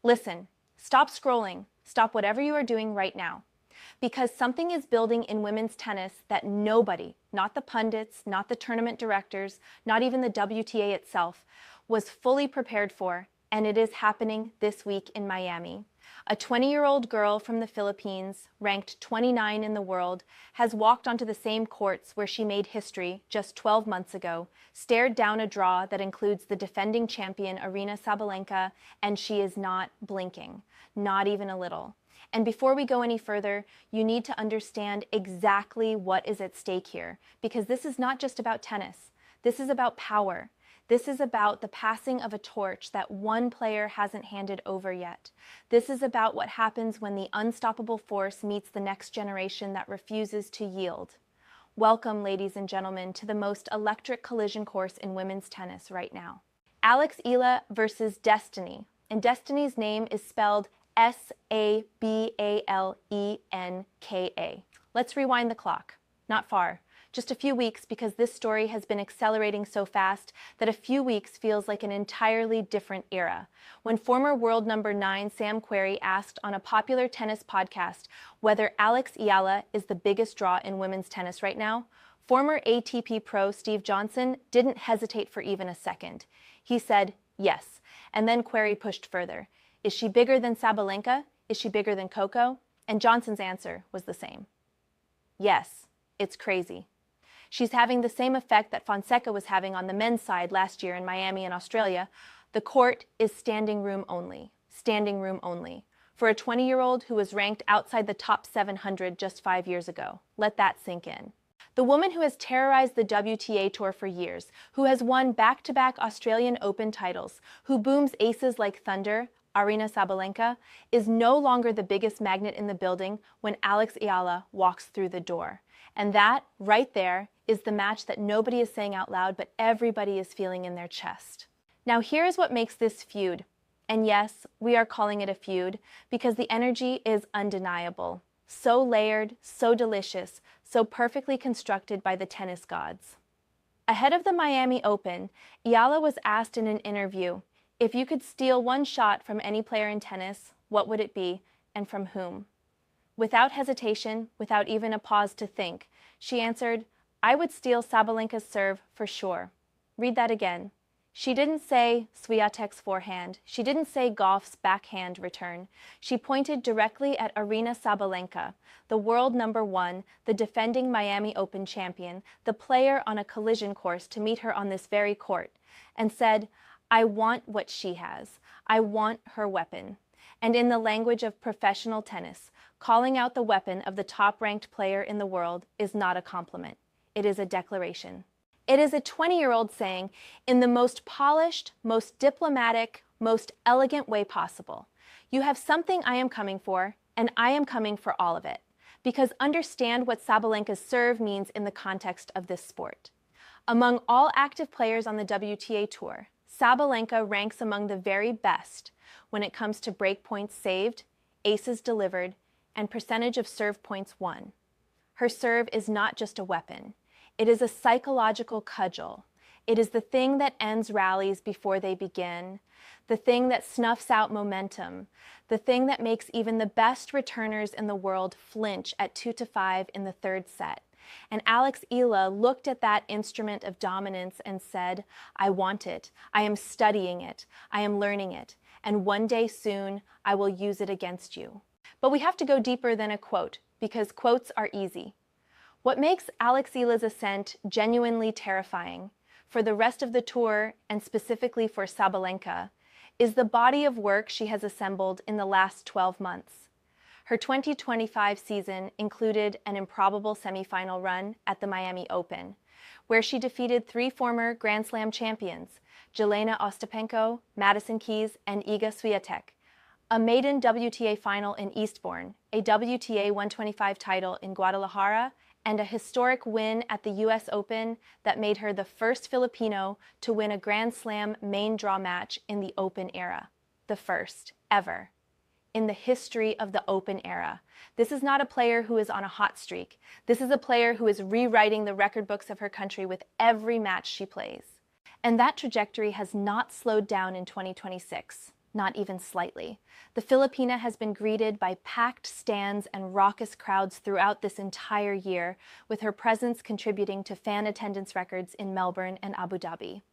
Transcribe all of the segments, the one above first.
Listen, stop scrolling, stop whatever you are doing right now. Because something is building in women's tennis that nobody, not the pundits, not the tournament directors, not even the WTA itself, was fully prepared for, and it is happening this week in Miami. A 20-year-old girl from the Philippines, ranked 29 in the world, has walked onto the same courts where she made history just 12 months ago, stared down a draw that includes the defending champion Aryna Sabalenka, and she is not blinking, not even a little. And before we go any further, you need to understand exactly what is at stake here, because this is not just about tennis. This is about power. This is about the passing of a torch that one player hasn't handed over yet. This is about what happens when the unstoppable force meets the next generation that refuses to yield. Welcome, ladies and gentlemen, to the most electric collision course in women's tennis right now. Eala'S versus Destiny, and Destiny's name is spelled Sabalenka. Let's rewind the clock. Not far. Just a few weeks, because this story has been accelerating so fast that a few weeks feels like an entirely different era. When former world number 9 Sam Querrey asked on a popular tennis podcast whether Eala'S is the biggest draw in women's tennis right now, former ATP pro Steve Johnson didn't hesitate for even a second. He said, yes, and then Querrey pushed further. Is she bigger than Sabalenka? Is she bigger than Coco? And Johnson's answer was the same. Yes, it's crazy. She's having the same effect that Fonseca was having on the men's side last year in Miami and Australia. The court is standing room only. Standing room only. For a 20-year-old who was ranked outside the top 700 just 5 years ago. Let that sink in. The woman who has terrorized the WTA Tour for years, who has won back-to-back Australian Open titles, who booms aces like thunder, Aryna Sabalenka, is no longer the biggest magnet in the building when Eala'S walks through the door. And that, right there, is the match that nobody is saying out loud, but everybody is feeling in their chest. Now here's what makes this feud. And yes, we are calling it a feud because the energy is undeniable. So layered, so delicious, so perfectly constructed by the tennis gods. Ahead of the Miami Open, Eala'S was asked in an interview, if you could steal one shot from any player in tennis, what would it be, and from whom? Without hesitation, without even a pause to think, she answered, I would steal Sabalenka's serve for sure. Read that again. She didn't say Swiatek's forehand. She didn't say Goff's backhand return. She pointed directly at Aryna Sabalenka, the world number 1, the defending Miami Open champion, the player on a collision course to meet her on this very court, and said, I want what she has. I want her weapon. And in the language of professional tennis, calling out the weapon of the top-ranked player in the world is not a compliment. It is a declaration. It is a 20-year-old saying, in the most polished, most diplomatic, most elegant way possible, you have something I am coming for, and I am coming for all of it. Because understand what Sabalenka's serve means in the context of this sport. Among all active players on the WTA Tour, Sabalenka ranks among the very best when it comes to break points saved, aces delivered, and percentage of serve points won. Her serve is not just a weapon. It is a psychological cudgel. It is the thing that ends rallies before they begin, the thing that snuffs out momentum, the thing that makes even the best returners in the world flinch at 2-5 in the third set. And Eala'S looked at that instrument of dominance and said, I want it. I am studying it. I am learning it. And one day soon, I will use it against you. But we have to go deeper than a quote, because quotes are easy. What makes Eala'S' ascent genuinely terrifying, for the rest of the tour and specifically for Sabalenka, is the body of work she has assembled in the last 12 months. Her 2025 season included an improbable semifinal run at the Miami Open, where she defeated 3 former Grand Slam champions, Jelena Ostapenko, Madison Keys, and Iga Swiatek, a maiden WTA final in Eastbourne, a WTA 125 title in Guadalajara, and a historic win at the US Open that made her the first Filipino to win a Grand Slam main draw match in the Open era. The first, ever. In the history of the Open era. This is not a player who is on a hot streak. This is a player who is rewriting the record books of her country with every match she plays. And that trajectory has not slowed down in 2026. Not even slightly. The Filipina has been greeted by packed stands and raucous crowds throughout this entire year, with her presence contributing to fan attendance records in Melbourne and Abu Dhabi.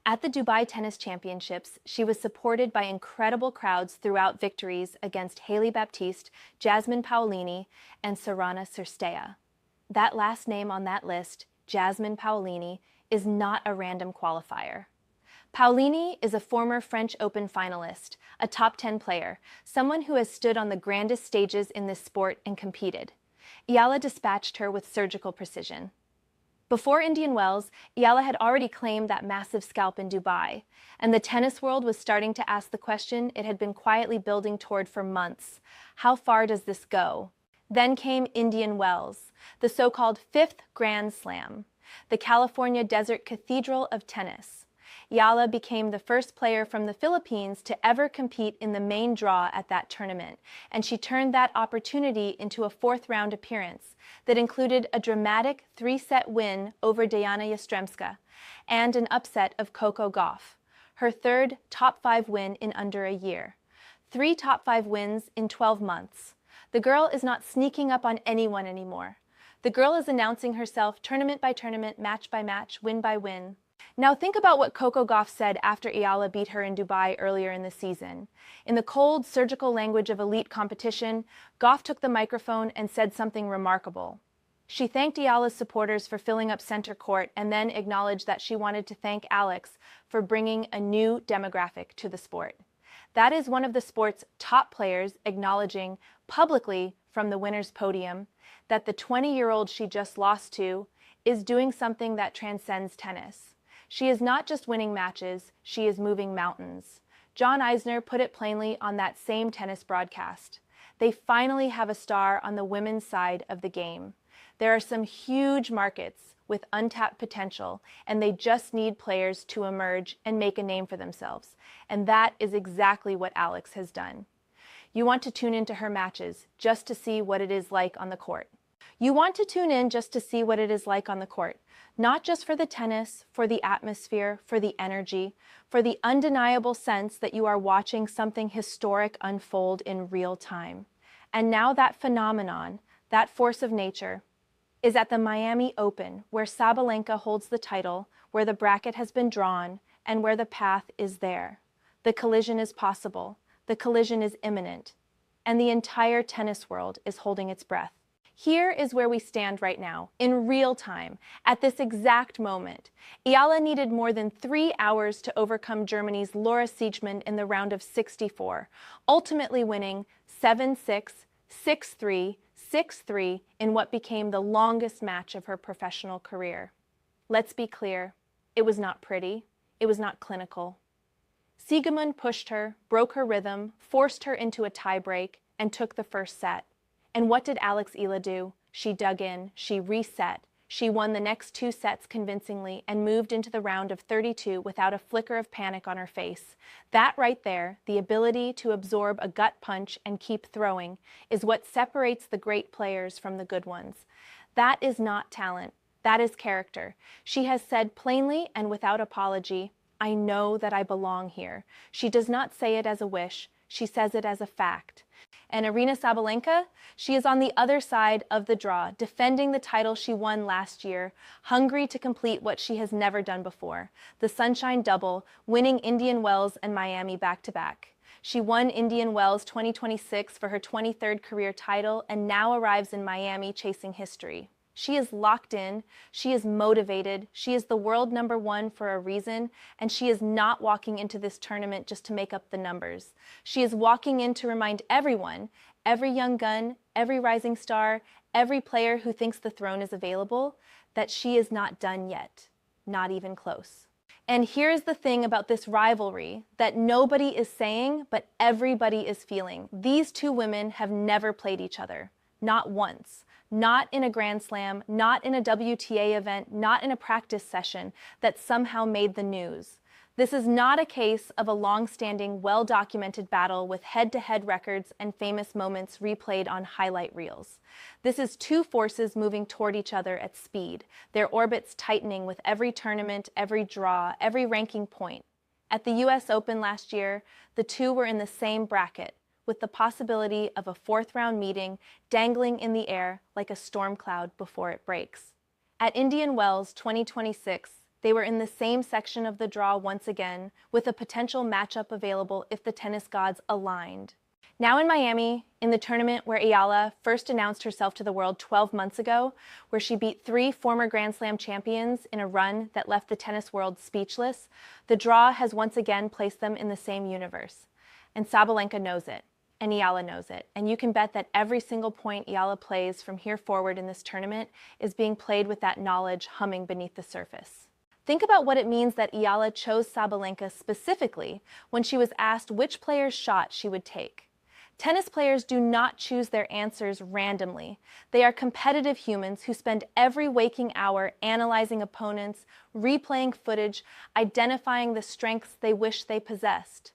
At the Dubai Tennis Championships, she was supported by incredible crowds throughout victories against Hailey Baptiste, Jasmine Paolini, and Sorana Cirstea. That last name on that list, Jasmine Paolini, is not a random qualifier. Paolini is a former French Open finalist, a top 10 player, someone who has stood on the grandest stages in this sport and competed. Eala dispatched her with surgical precision. Before Indian Wells, Eala had already claimed that massive scalp in Dubai, and the tennis world was starting to ask the question it had been quietly building toward for months. How far does this go? Then came Indian Wells, the so-called fifth Grand Slam, the California Desert Cathedral of tennis. Eala became the first player from the Philippines to ever compete in the main draw at that tournament, and she turned that opportunity into a fourth-round appearance that included a dramatic 3-set win over Diana Yastremska and an upset of Coco Gauff, her third top-5 win in under a year. 3 top-5 wins in 12 months. The girl is not sneaking up on anyone anymore. The girl is announcing herself tournament by tournament, match by match, win by win. Now think about what Coco Gauff said after Eala beat her in Dubai earlier in the season. In the cold, surgical language of elite competition, Gauff took the microphone and said something remarkable. She thanked Eala's supporters for filling up center court and then acknowledged that she wanted to thank Alex for bringing a new demographic to the sport. That is one of the sport's top players acknowledging publicly from the winner's podium that the 20-year-old she just lost to is doing something that transcends tennis. She is not just winning matches, she is moving mountains. John Eisner put it plainly on that same tennis broadcast. They finally have a star on the women's side of the game. There are some huge markets with untapped potential, and they just need players to emerge and make a name for themselves. And that is exactly what Alex has done. You want to tune into her matches just to see what it is like on the court. You want to tune in just to see what it is like on the court, not just for the tennis, for the atmosphere, for the energy, for the undeniable sense that you are watching something historic unfold in real time. And now that phenomenon, that force of nature, is at the Miami Open, where Sabalenka holds the title, where the bracket has been drawn, and where the path is there. The collision is possible. The collision is imminent. And the entire tennis world is holding its breath. Here is where we stand right now, in real time, at this exact moment. Eala needed more than 3 hours to overcome Germany's Laura Siegemund in the round of 64, ultimately winning 7-6, 6-3, 6-3 in what became the longest match of her professional career. Let's be clear, it was not pretty, it was not clinical. Siegemund pushed her, broke her rhythm, forced her into a tiebreak, and took the first set. And what did Alex Eala do? She dug in, she reset, she won the next 2 sets convincingly and moved into the round of 32 without a flicker of panic on her face. That right there, the ability to absorb a gut punch and keep throwing, is what separates the great players from the good ones. That is not talent, that is character. She has said plainly and without apology, "I know that I belong here." She does not say it as a wish, she says it as a fact. And Aryna Sabalenka, she is on the other side of the draw, defending the title she won last year, hungry to complete what she has never done before, the Sunshine Double, winning Indian Wells and Miami back-to-back. She won Indian Wells 2026 for her 23rd career title and now arrives in Miami chasing history. She is locked in, she is motivated, she is the world #1 for a reason, and she is not walking into this tournament just to make up the numbers. She is walking in to remind everyone, every young gun, every rising star, every player who thinks the throne is available, that she is not done yet, not even close. And here's the thing about this rivalry that nobody is saying, but everybody is feeling. These two women have never played each other, not once. Not in a Grand Slam, not in a WTA event, not in a practice session that somehow made the news. This is not a case of a long-standing, well-documented battle with head-to-head records and famous moments replayed on highlight reels. This is two forces moving toward each other at speed, their orbits tightening with every tournament, every draw, every ranking point. At the US Open last year, the two were in the same bracket, with the possibility of a fourth-round meeting dangling in the air like a storm cloud before it breaks. At Indian Wells 2026, they were in the same section of the draw once again, with a potential matchup available if the tennis gods aligned. Now in Miami, in the tournament where Eala first announced herself to the world 12 months ago, where she beat 3 former Grand Slam champions in a run that left the tennis world speechless, the draw has once again placed them in the same universe. And Sabalenka knows it, and Eala knows it, and you can bet that every single point Eala plays from here forward in this tournament is being played with that knowledge humming beneath the surface. Think about what it means that Eala chose Sabalenka specifically when she was asked which player's shot she would take. Tennis players do not choose their answers randomly. They are competitive humans who spend every waking hour analyzing opponents, replaying footage, identifying the strengths they wish they possessed.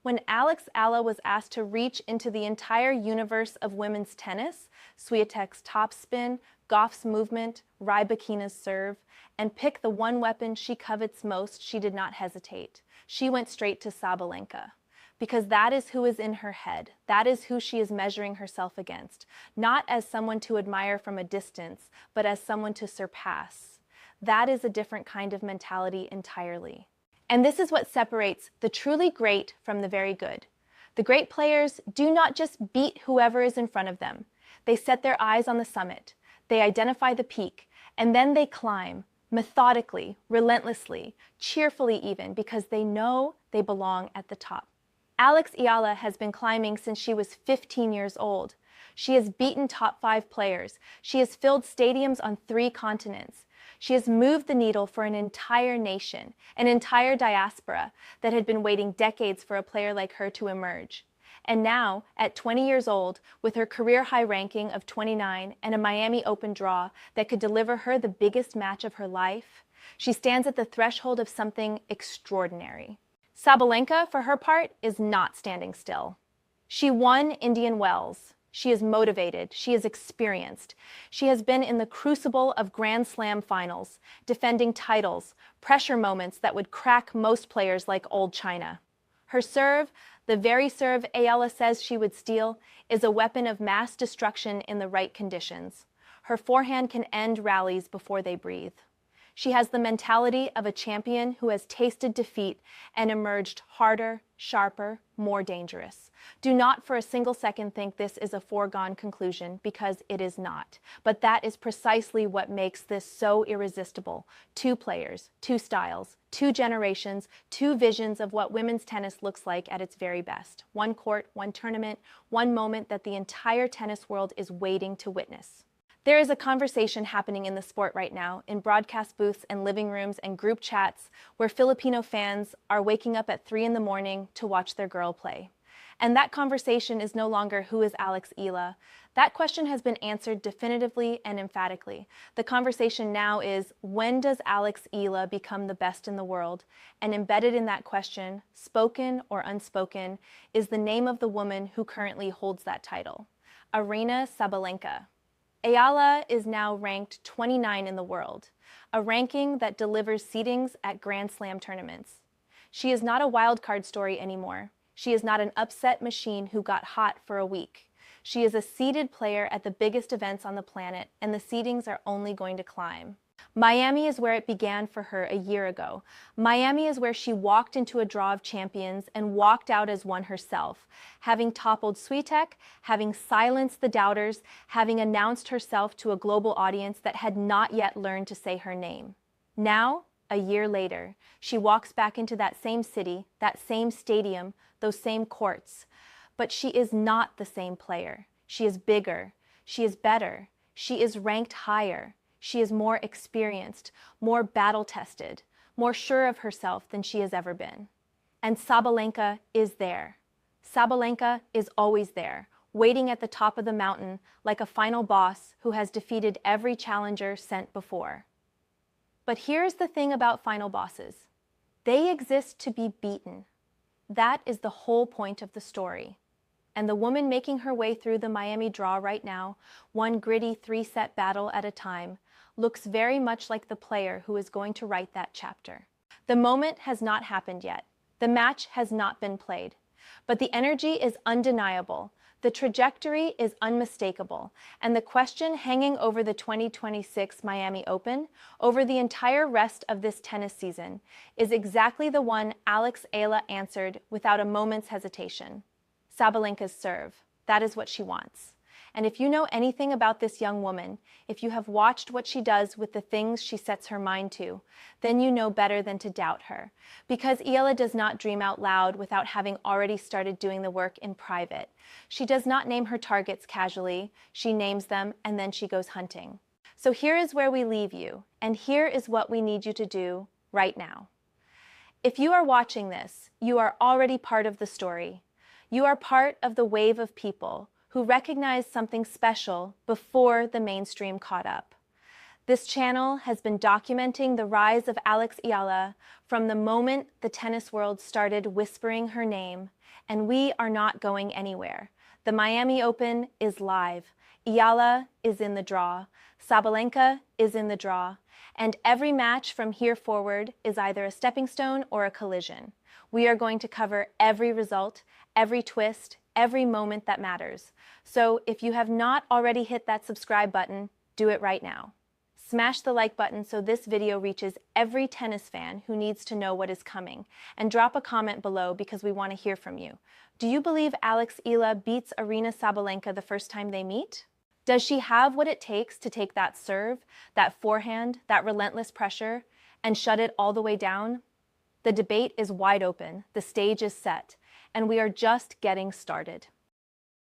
When Eala'S was asked to reach into the entire universe of women's tennis, Swiatek's topspin, Goff's movement, Rybakina's serve, and pick the one weapon she covets most, she did not hesitate. She went straight to Sabalenka. Because that is who is in her head. That is who she is measuring herself against. Not as someone to admire from a distance, but as someone to surpass. That is a different kind of mentality entirely. And this is what separates the truly great from the very good. The great players do not just beat whoever is in front of them. They set their eyes on the summit. They identify the peak, and then they climb, methodically, relentlessly, cheerfully even, because they know they belong at the top. Eala has been climbing since she was 15 years old. She has beaten top 5 players. She has filled stadiums on 3 continents. She has moved the needle for an entire nation, an entire diaspora that had been waiting decades for a player like her to emerge. And now, at 20 years old, with her career high ranking of 29 and a Miami Open draw that could deliver her the biggest match of her life, she stands at the threshold of something extraordinary. Sabalenka, for her part, is not standing still. She won Indian Wells. She is motivated. She is experienced. She has been in the crucible of Grand Slam finals, defending titles, pressure moments that would crack most players like old China. Her serve, the very serve Eala says she would steal, is a weapon of mass destruction in the right conditions. Her forehand can end rallies before they breathe. She has the mentality of a champion who has tasted defeat and emerged harder, sharper, more dangerous. Do not for a single second think this is a foregone conclusion, because it is not. But that is precisely what makes this so irresistible. 2 players, 2 styles, 2 generations, 2 visions of what women's tennis looks like at its very best. 1 court, 1 tournament, 1 moment that the entire tennis world is waiting to witness. There is a conversation happening in the sport right now, in broadcast booths and living rooms and group chats, where Filipino fans are waking up at 3 in the morning to watch their girl play. And that conversation is no longer who is Alex Eala. That question has been answered definitively and emphatically. The conversation now is, when does Alex Eala become the best in the world? And embedded in that question, spoken or unspoken, is the name of the woman who currently holds that title, Aryna Sabalenka. Eala is now ranked 29 in the world, a ranking that delivers seedings at Grand Slam tournaments. She is not a wildcard story anymore. She is not an upset machine who got hot for a week. She is a seeded player at the biggest events on the planet, and the seedings are only going to climb. Miami is where it began for her a year ago. Miami is where she walked into a draw of champions and walked out as one herself, having toppled Swiatek, having silenced the doubters, having announced herself to a global audience that had not yet learned to say her name. Now, a year later, she walks back into that same city, that same stadium, those same courts. But she is not the same player. She is bigger. She is better. She is ranked higher. She is more experienced, more battle-tested, more sure of herself than she has ever been. And Sabalenka is there. Sabalenka is always there, waiting at the top of the mountain like a final boss who has defeated every challenger sent before. But here's the thing about final bosses. They exist to be beaten. That is the whole point of the story. And the woman making her way through the Miami draw right now, one gritty 3-set battle at a time, looks very much like the player who is going to write that chapter. The moment has not happened yet. The match has not been played, but the energy is undeniable. The trajectory is unmistakable, and the question hanging over the 2026 Miami Open, over the entire rest of this tennis season, is exactly the one Eala'S answered without a moment's hesitation. Sabalenka's serve. That is what she wants. And if you know anything about this young woman, if you have watched what she does with the things she sets her mind to, then you know better than to doubt her. Because Eala does not dream out loud without having already started doing the work in private. She does not name her targets casually, she names them and then she goes hunting. So here is where we leave you, and here is what we need you to do right now. If you are watching this, you are already part of the story. You are part of the wave of people who recognized something special before the mainstream caught up. This channel has been documenting the rise of Eala'S from the moment the tennis world started whispering her name, and we are not going anywhere. The Miami Open is live. Eala is in the draw. Sabalenka is in the draw. And every match from here forward is either a stepping stone or a collision. We are going to cover every result, every twist, every moment that matters. So if you have not already hit that subscribe button, do it right now. Smash the like button so this video reaches every tennis fan who needs to know what is coming. And drop a comment below because we want to hear from you. Do you believe Eala beats Aryna Sabalenka the first time they meet? Does she have what it takes to take that serve, that forehand, that relentless pressure, and shut it all the way down? The debate is wide open, the stage is set, and we are just getting started.